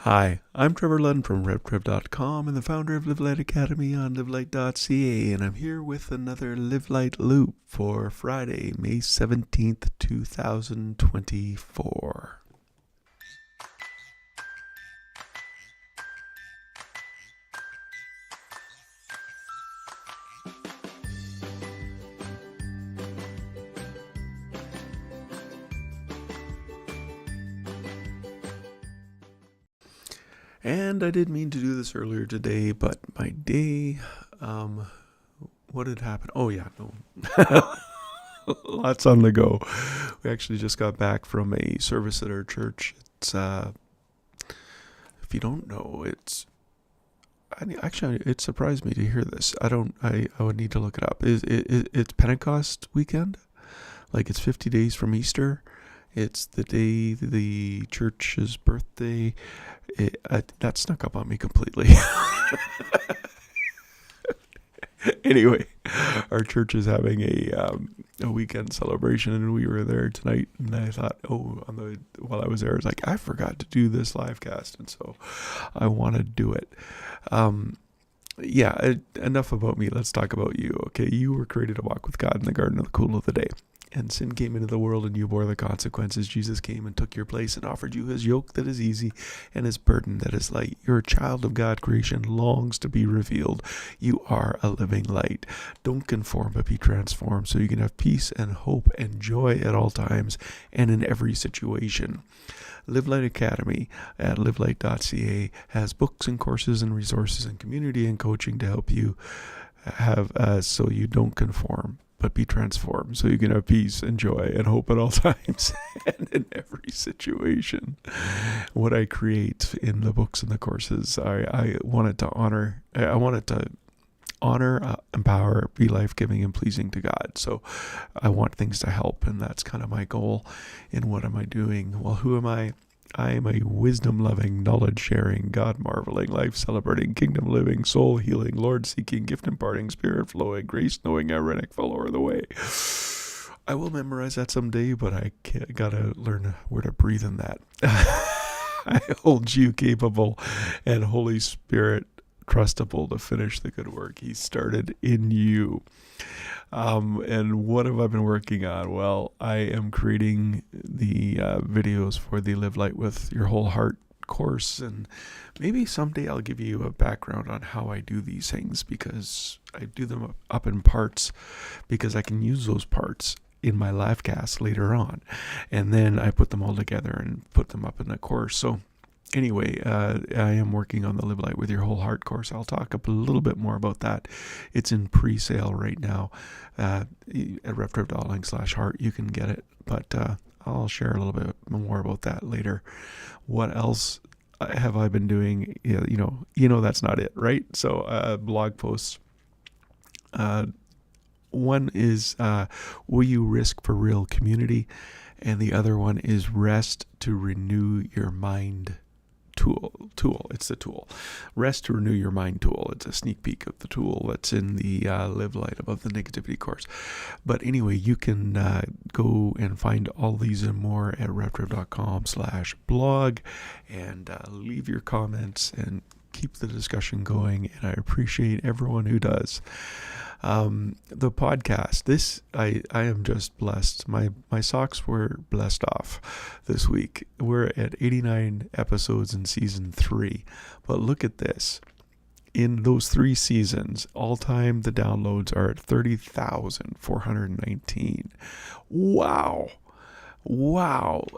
Hi, I'm Trevor Lund from RevTrev.com and the founder of Live Light Academy on LiveLight.ca, and I'm here with another Live Light Loop for Friday, May 17th, 2024. And I did mean to do this earlier today, but my day, what had happened? Oh yeah, no. Lots on the go. We actually just got back from a service at our church. It's, if you don't know, actually, it surprised me to hear this. I would need to look it up. It's Pentecost weekend? Like it's 50 days from Easter. It's the day the church's birthday. That snuck up on me completely. Anyway, our church is having a weekend celebration, and we were there tonight. And I thought, while I was there, I was like, I forgot to do this live cast, and so I want to do it. Enough about me. Let's talk about you. Okay, you were created to walk with God in the garden of the cool of the day. And sin came into the world and you bore the consequences. Jesus came and took your place and offered you his yoke that is easy and his burden that is light. You're a child of God. Creation longs to be revealed. You are a living light. Don't conform, but be transformed so you can have peace and hope and joy at all times and in every situation. Live Light Academy at livelight.ca has books and courses and resources and community and coaching to help you have so you don't conform, but be transformed so you can have peace and joy and hope at all times and in every situation. What I create in the books and the courses, I wanted to honor, empower, be life-giving and pleasing to God. So I want things to help, and that's kind of my goal. And what am I doing? Well, who am I? I am a wisdom-loving, knowledge-sharing, God-marveling, life-celebrating, kingdom-living, soul-healing, Lord-seeking, gift-imparting, spirit-flowing, grace-knowing, ironic follower of the way. I will memorize that someday, but I gotta learn where to breathe in that. I hold you capable and Holy Spirit trustable to finish the good work he started in you. And what have I been working on? Well, I am creating the videos for the Live Light with Your Whole Heart course, and maybe someday I'll give you a background on how I do these things, because I do them up in parts because I can use those parts in my live cast later on, and then I put them all together and put them up in the course. So anyway, I am working on the Live Light with Your Whole Heart course. I'll talk a little bit more about that. It's in pre-sale right now at RevTrev.link/heart. You can get it, but I'll share a little bit more about that later. What else have I been doing? You know that's not it, right? So blog posts. One is Will You Risk for Real Community? And the other one is Rest to Renew Your Mind tool. It's the tool. Rest to Renew Your Mind tool. It's a sneak peek of the tool that's in the Live Light Above the Negativity course. But anyway, you can go and find all these and more at RevTrev.com/blog, and leave your comments and keep the discussion going. And I appreciate everyone who does. The podcast, I am just blessed. My socks were blessed off this week. We're at 89 episodes in season 3, but look at this. In those 3 seasons, all time the downloads are at 30,419. Wow.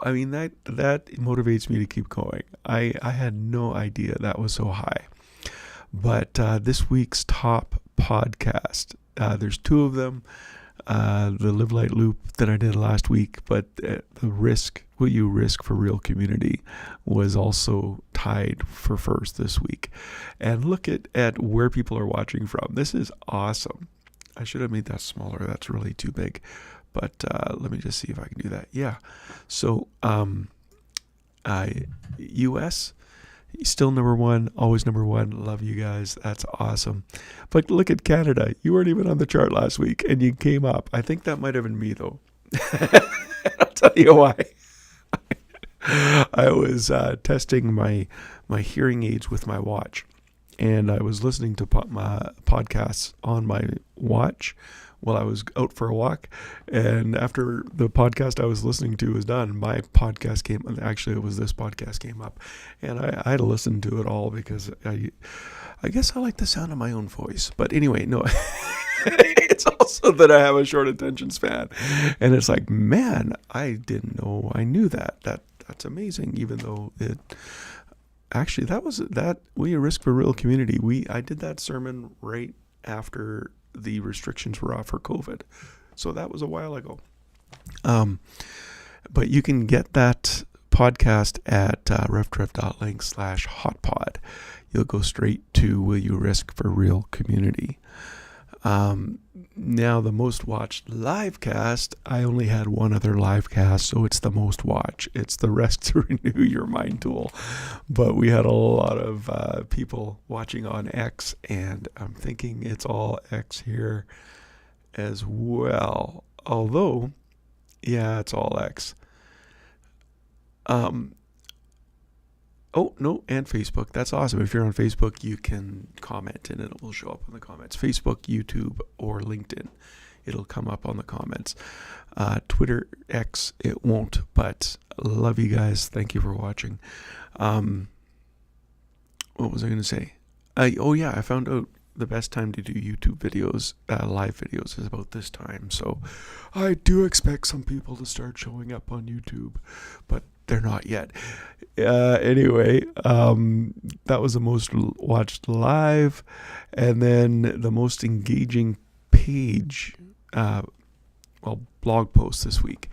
I mean, that motivates me to keep going. I had no idea that was so high. But this week's top podcast, there's 2 of them. The Live Light Loop that I did last week, but Will You Risk for Real Community was also tied for first this week. And look at where people are watching from. This is awesome. I should have made that smaller. That's really too big. But let me just see if I can do that. Yeah. So US, still number 1, always number 1. Love you guys. That's awesome. But look at Canada. You weren't even on the chart last week, and you came up. I think that might have been me, though. I'll tell you why. I was testing my hearing aids with my watch, and I was listening to my podcasts on my watch while I was out for a walk. And after the podcast I was listening to was done, my podcast it was this podcast came up, and I had to listen to it all because I guess I like the sound of my own voice. But anyway, no. It's also that I have a short attention span, and it's like, man, I didn't know I knew that. That's amazing. Even though it actually we Risk for Real community. I did that sermon right after the restrictions were off for COVID, so that was a while ago. But you can get that podcast at revtrev.link/hotpod. You'll go straight to Will You Risk for Real community. Now the most watched live cast, I only had one other live cast, so it's the most watched. It's the Rest to Renew Your Mind tool. But we had a lot of people watching on X, and I'm thinking it's all X here as well. Although, yeah, it's all X. Oh, no, and Facebook. That's awesome. If you're on Facebook, you can comment and it will show up in the comments. Facebook, YouTube, or LinkedIn. It'll come up on the comments. Twitter, X, it won't, but love you guys. Thank you for watching. What was I going to say? I found out the best time to do YouTube videos, live videos, is about this time. So I do expect some people to start showing up on YouTube, but they're not yet. Anyway, that was the most watched live, and then the most engaging page, blog post this week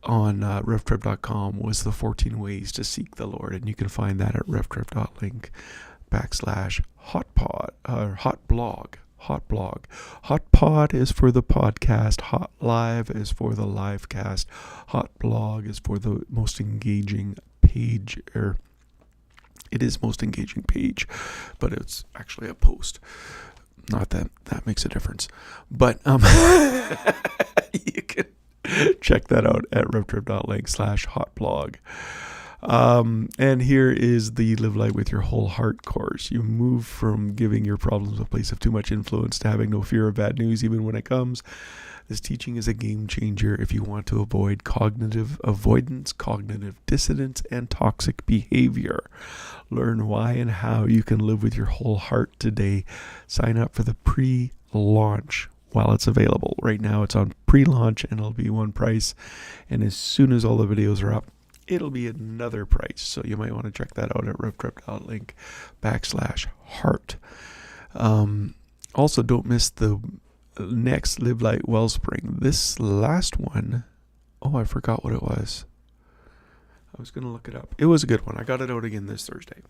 on revtrev.com was the 14 ways to seek the Lord, and you can find that at revtrev.link/hotpod or hotblog. Hotpod is for the podcast. Hot Live is for the live cast. Hot blog is for the most engaging page, or it is most engaging page, but it's actually a post. Not that makes a difference, but you can check that out at revtrev.link/hotblog. And here is the Live Light with Your Whole Heart course. You move from giving your problems a place of too much influence to having no fear of bad news even when it comes. This teaching is a game changer if you want to avoid cognitive avoidance, cognitive dissonance, and toxic behavior. Learn why and how you can live with your whole heart today. Sign up for the pre-launch while it's available. Right now it's on pre-launch and it'll be one price. And as soon as all the videos are up, it'll be another price. So you might want to check that out at revtrev.link/heart. Also, don't miss the next Live Light Wellspring. This last one, I forgot what it was. I was going to look it up. It was a good one. I got it out again this Thursday.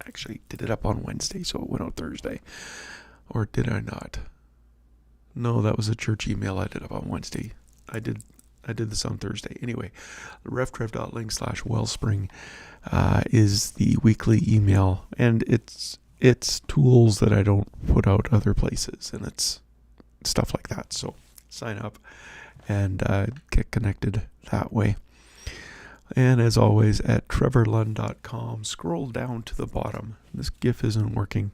Actually, did it up on Wednesday, so it went out Thursday. Or did I not? No, that was a church email I did up on Wednesday. I did this on Thursday. Anyway, revtrev.link/wellspring is the weekly email, and it's tools that I don't put out other places, and it's stuff like that. So sign up and get connected that way. And as always, at trevorlund.com, scroll down to the bottom. This GIF isn't working.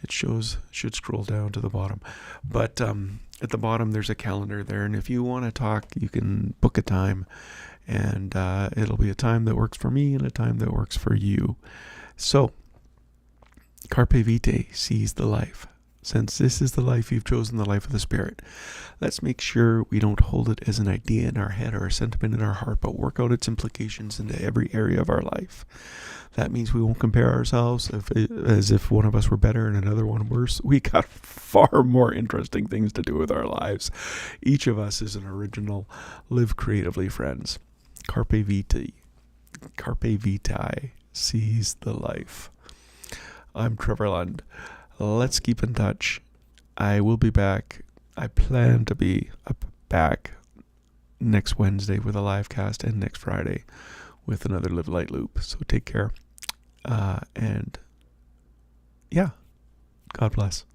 It should scroll down to the bottom. But at the bottom, there's a calendar there. And if you want to talk, you can book a time. And it'll be a time that works for me and a time that works for you. So, Carpe Vitae, seize the life. Since this is the life you've chosen, the life of the Spirit, let's make sure we don't hold it as an idea in our head or a sentiment in our heart, but work out its implications into every area of our life. That means we won't compare ourselves as if one of us were better and another one worse. We got far more interesting things to do with our lives. Each of us is an original. Live creatively, friends. Carpe Vitae. Carpe Vitae. Seize the life. I'm Trevor Lund. Let's keep in touch. I will be back. I plan to be back next Wednesday with a live cast and next Friday with another Live Light Loop. So take care. And yeah, God bless.